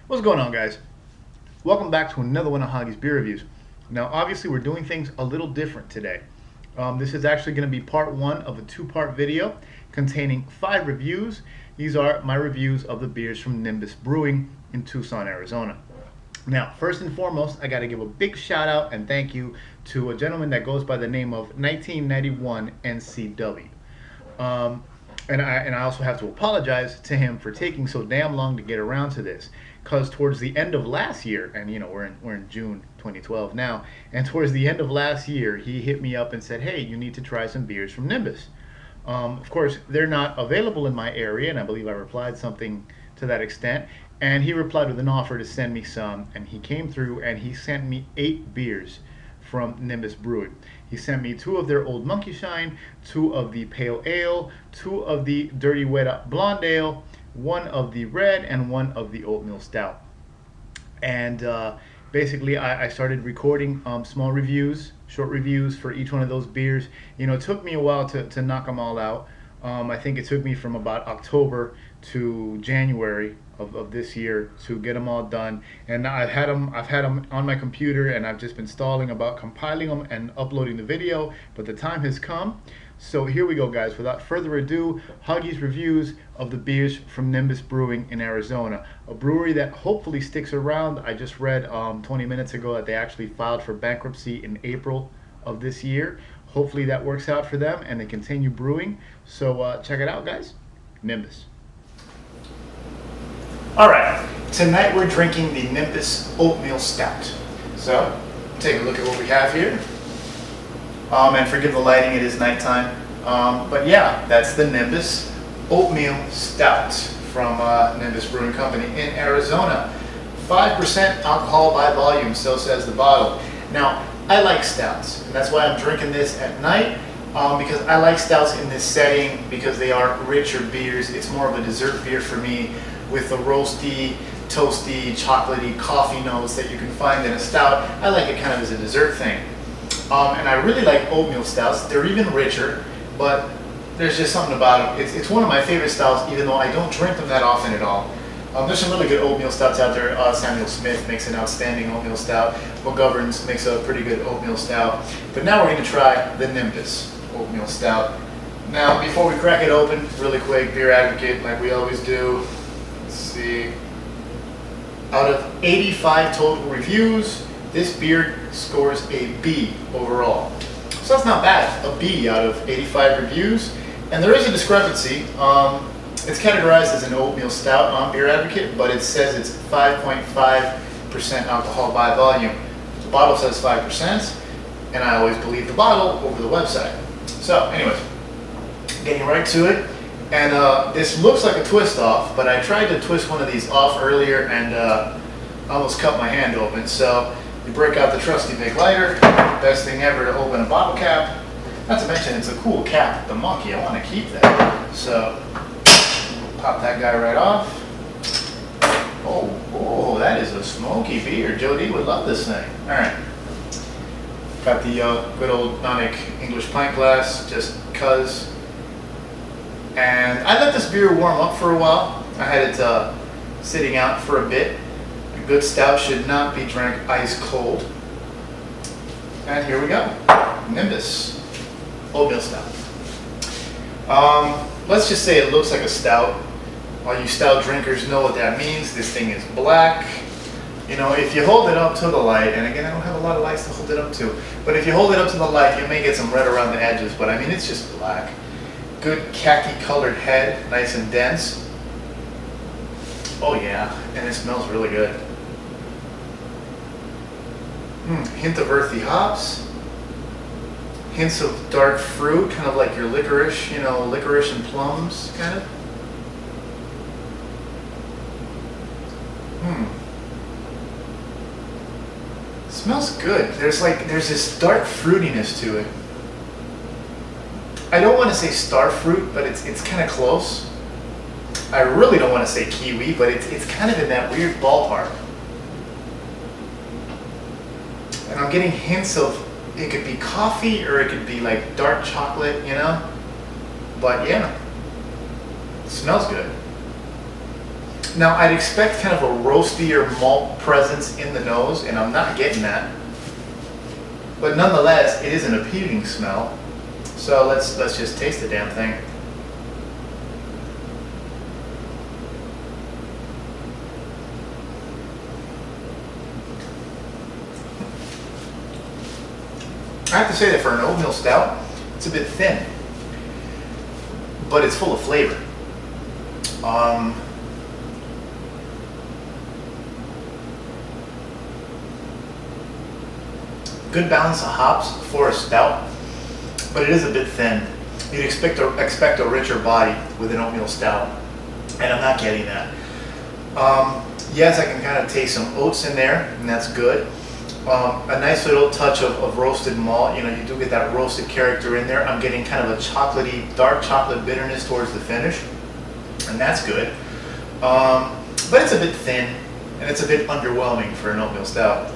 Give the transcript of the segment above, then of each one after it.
What's going on, guys? Welcome back to another one of Hoggie's beer reviews. Now, obviously, we're doing things a little different today. This is actually going to be part one of a two-part video containing 5 reviews. These are my reviews of the beers from Nimbus Brewing in Tucson, Arizona. Now, first and foremost, I got to give a big shout out and thank you to a gentleman that goes by the name of 1991 NCW. And I also have to apologize to him for taking so damn long to get around to this, because towards the end of last year, and you know we're in June 2012 now, and towards the end of last year, he hit me up and said, "Hey, you need to try some beers from Nimbus." Of course, they're not available in my area, and I believe I replied something to that extent. And he replied with an offer to send me some, and he came through and he sent me 8 beers from Nimbus Brewing. He sent me 2 of their Old Monkeyshine, 2 of the Pale Ale, 2 of the Dirty Wet Blonde Ale, 1 of the Red, and 1 of the Oatmeal Stout. And basically, I started recording small reviews, short reviews for each one of those beers. You know, it took me a while to knock them all out. I think it took me from about October to January of this year to get them all done, and I've had them on my computer, and I've just been stalling about compiling them and uploading the video, but the time has come. So here we go, guys. Without further ado, Hoggie's reviews of the beers from Nimbus Brewing in Arizona, a brewery that hopefully sticks around. I just read 20 minutes ago that they actually filed for bankruptcy in April of this year. Hopefully that works out for them and they continue brewing. So check it out, guys. Nimbus. All right, tonight we're drinking the Nimbus Oatmeal Stout. So take a look at what we have here. And forgive the lighting, it is nighttime. But yeah, that's the Nimbus Oatmeal Stout from Nimbus Brewing Company in Arizona. 5% alcohol by volume, so says the bottle. Now, I like stouts, and that's why I'm drinking this at night, because I like stouts in this setting because they are richer beers. It's more of a dessert beer for me, with the roasty, toasty, chocolatey coffee notes that you can find in a stout. I like it kind of as a dessert thing. And I really like oatmeal stouts. They're even richer, but there's just something about them. It's one of my favorite stouts, even though I don't drink them that often at all. There's some really good oatmeal stouts out there. Samuel Smith makes an outstanding oatmeal stout. McGovern's makes a pretty good oatmeal stout. But now we're going to try the Nimbus Oatmeal Stout. Now, before we crack it open, really quick, Beer Advocate, like we always do. Let's see. Out of 85 total reviews, this beer scores a B overall. So that's not bad, a B out of 85 reviews. And there is a discrepancy. It's categorized as an oatmeal stout on Beer Advocate, but it says it's 5.5% alcohol by volume. The bottle says 5%, and I always believe the bottle over the website. So anyways, getting right to it. And this looks like a twist off, but I tried to twist one of these off earlier and almost cut my hand open. So you break out the trusty big lighter, best thing ever to open a bottle cap. Not to mention it's a cool cap, the monkey, I want to keep that. So pop that guy right off. Oh, that is a smoky beer. Jody would love this thing. All right. Got the good old Nonic English pint glass, just cuz. And I let this beer warm up for a while. I had it sitting out for a bit. A good stout should not be drank ice cold. And here we go. Nimbus Oatmeal Stout. Let's just say it looks like a stout. All you stout drinkers know what that means. This thing is black. You know, if you hold it up to the light, and again, I don't have a lot of lights to hold it up to, but if you hold it up to the light, you may get some red around the edges, but I mean, it's just black. Good khaki colored head, nice and dense. Oh yeah, and it smells really good. Hint of earthy hops. Hints of dark fruit, kind of like your licorice, you know, licorice and plums, kind of. Smells good. There's this dark fruitiness to it. I don't want to say star fruit, but it's kind of close. I really don't want to say kiwi, but it's kind of in that weird ballpark. And I'm getting hints of, it could be coffee or it could be like dark chocolate, you know? But yeah, it smells good. Now I'd expect kind of a roastier malt presence in the nose, and I'm not getting that. But nonetheless, it is an appealing smell. So let's just taste the damn thing. I have to say that for an oatmeal stout, it's a bit thin, but it's full of flavor. Good balance of hops for a stout, but it is a bit thin. You'd expect a richer body with an oatmeal stout, and I'm not getting that. Yes, I can kind of taste some oats in there, and that's good. A nice little touch of roasted malt. You know, you do get that roasted character in there. I'm getting kind of a chocolatey, dark chocolate bitterness towards the finish, and that's good. But it's a bit thin, and it's a bit underwhelming for an oatmeal stout.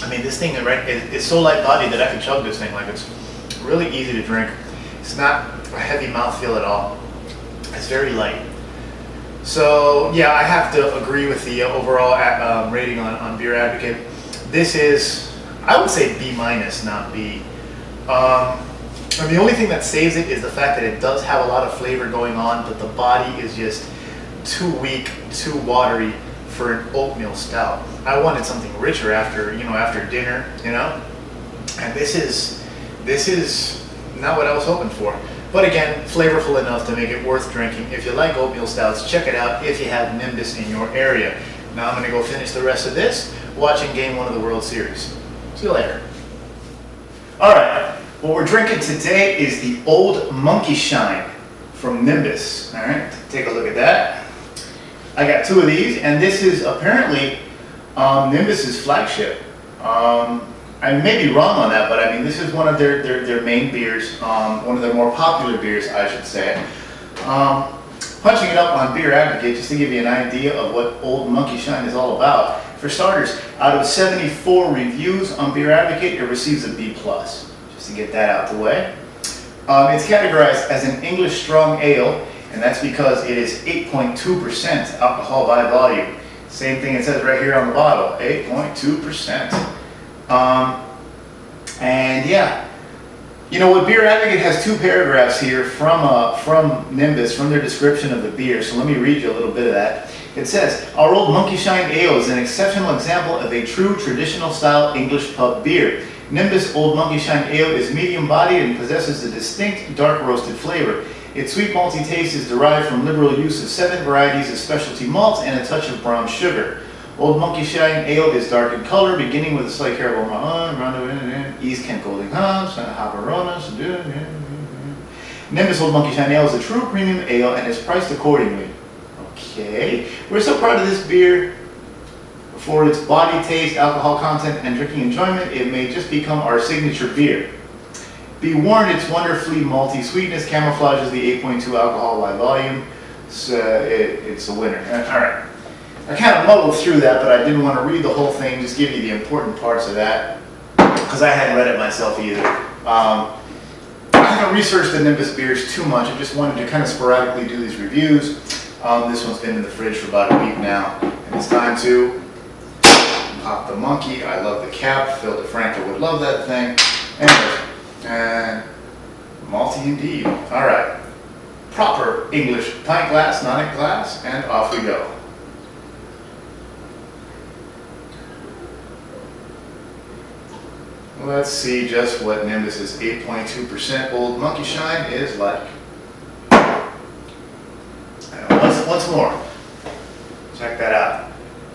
I mean, this thing, right, is so light-bodied that I could chug this thing. Like, it's really easy to drink. It's not a heavy mouthfeel at all. It's very light. So yeah, I have to agree with the overall rating on Beer Advocate. This is, I would say B-, not B. And the only thing that saves it is the fact that it does have a lot of flavor going on, but the body is just too weak, too watery for an oatmeal stout. I wanted something richer after dinner, you know? And this is not what I was hoping for. But again, flavorful enough to make it worth drinking. If you like oatmeal stouts, check it out if you have Nimbus in your area. Now I'm going to go finish the rest of this watching Game 1 of the World Series. See you later. Alright, what we're drinking today is the Old Monkeyshine from Nimbus. Alright, take a look at that. I got 2 of these, and this is apparently Nimbus's flagship. I may be wrong on that, but I mean, this is one of their main beers, one of their more popular beers, I should say. Punching it up on Beer Advocate, just to give you an idea of what Old Monkeyshine is all about. For starters, out of 74 reviews on Beer Advocate, it receives a B+, just to get that out the way. It's categorized as an English strong ale, and that's because it is 8.2% alcohol by volume. Same thing it says right here on the bottle, 8.2%. And yeah, you know what, Beer Advocate has 2 paragraphs here from Nimbus, from their description of the beer, so let me read you a little bit of that. It says, our Old Monkeyshine Ale is an exceptional example of a true traditional style English pub beer. Nimbus Old Monkeyshine Ale is medium bodied and possesses a distinct dark roasted flavor. Its sweet malty taste is derived from liberal use of 7 varieties of specialty malts and a touch of brown sugar. Old Monkeyshine Ale is dark in color, beginning with a slight caramel East Kent Golding hops, Hopperonas. Nimbus Old Monkeyshine Ale is a true premium ale and is priced accordingly. Okay, we're so proud of this beer for its body taste, alcohol content, and drinking enjoyment. It may just become our signature beer. Be warned, its wonderfully malty sweetness camouflages the 8.2 alcohol by volume. So it's a winner. All right. I kind of muddled through that, but I didn't want to read the whole thing, just give you the important parts of that, because I hadn't read it myself either. I haven't researched the Nimbus beers too much. I just wanted to kind of sporadically do these reviews. This one's been in the fridge for about a week now, and it's time to pop the monkey. I love the cap. Phil DeFranco would love that thing. Anyways, and malty indeed. All right, proper English pint glass, not a glass, and off we go. Let's see just what Nimbus's 8.2% Old Monkeyshine is like. And once more, check that out.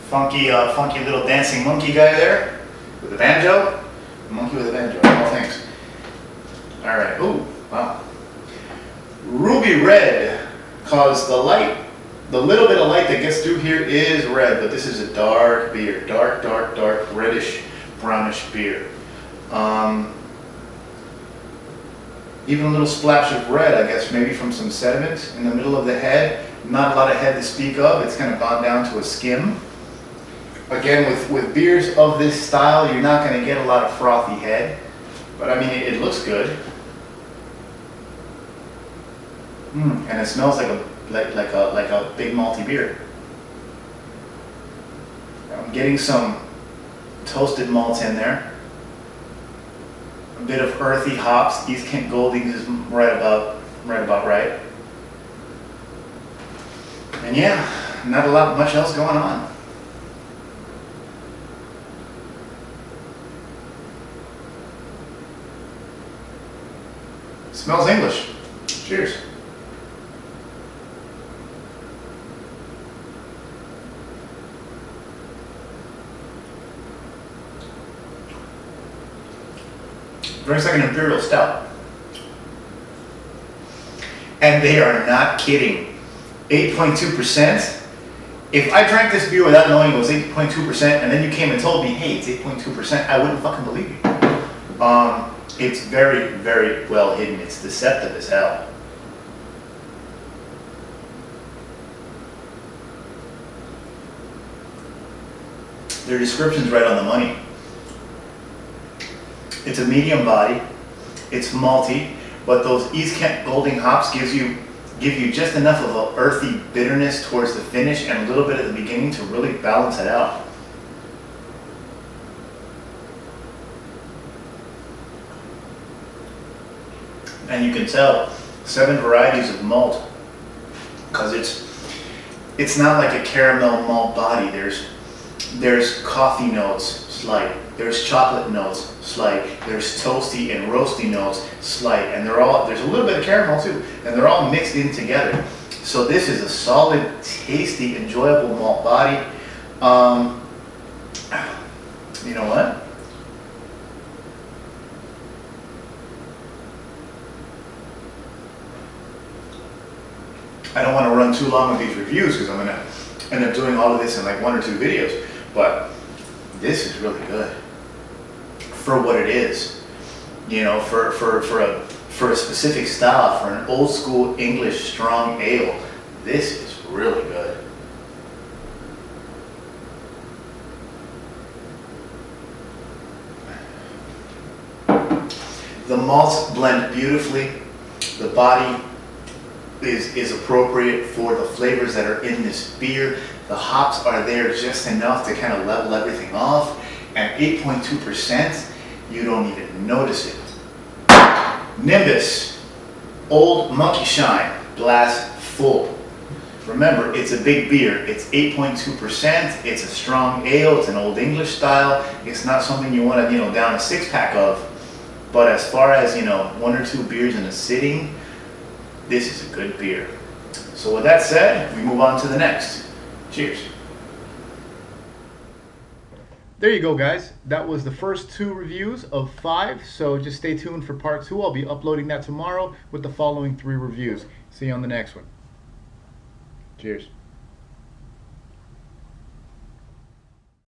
Funky little dancing monkey guy there with a banjo. A monkey with a banjo, all things. All right. Ooh, wow. Ruby red, cause the little bit of light that gets through here is red, but this is a dark beer, dark, reddish, brownish beer. Even a little splash of red, I guess, maybe from some sediment in the middle of the head. Not a lot of head to speak of. It's kind of gone down to a skim. Again, with beers of this style, you're not going to get a lot of frothy head. But I mean, it looks good. And it smells like a big malty beer. I'm getting some toasted malts in there. A bit of earthy hops. East Kent Goldings is right about right. And yeah, not much else going on. Smells English. Cheers. Drinks like an imperial stout. And they are not kidding. 8.2%. If I drank this beer without knowing it was 8.2% and then you came and told me, hey, it's 8.2%, I wouldn't fucking believe you. It's very, very well hidden. It's deceptive as hell. Their description's right on the money. It's a medium body. It's malty, but those East Kent Golding hops give you just enough of an earthy bitterness towards the finish and a little bit at the beginning to really balance it out. And you can tell 7 varieties of malt, because it's not like a caramel malt body. There's coffee notes, slight. There's chocolate notes, slight. There's toasty and roasty notes, slight. And there's a little bit of caramel too, and they're all mixed in together. So this is a solid, tasty, enjoyable malt body. You know what? I don't want to run too long with these reviews because I'm going to end up doing all of this in like 1 or 2 videos. But this is really good for what it is. You know, for a specific style, for an old school English strong ale, this is really good. The malts blend beautifully. The body is appropriate for the flavors that are in this beer. The hops are there just enough to kind of level everything off. At 8.2%, you don't even notice it. Nimbus, Old Monkeyshine, glass full. Remember, it's a big beer. It's 8.2%. It's a strong ale. It's an old English style. It's not something you want to, down a 6-pack of. But as far as, 1 or 2 beers in a sitting, this is a good beer. So with that said, we move on to the next. Cheers. There you go, guys. That was the first 2 reviews of 5. So just stay tuned for part 2. I'll be uploading that tomorrow with the following 3 reviews. See you on the next one. Cheers.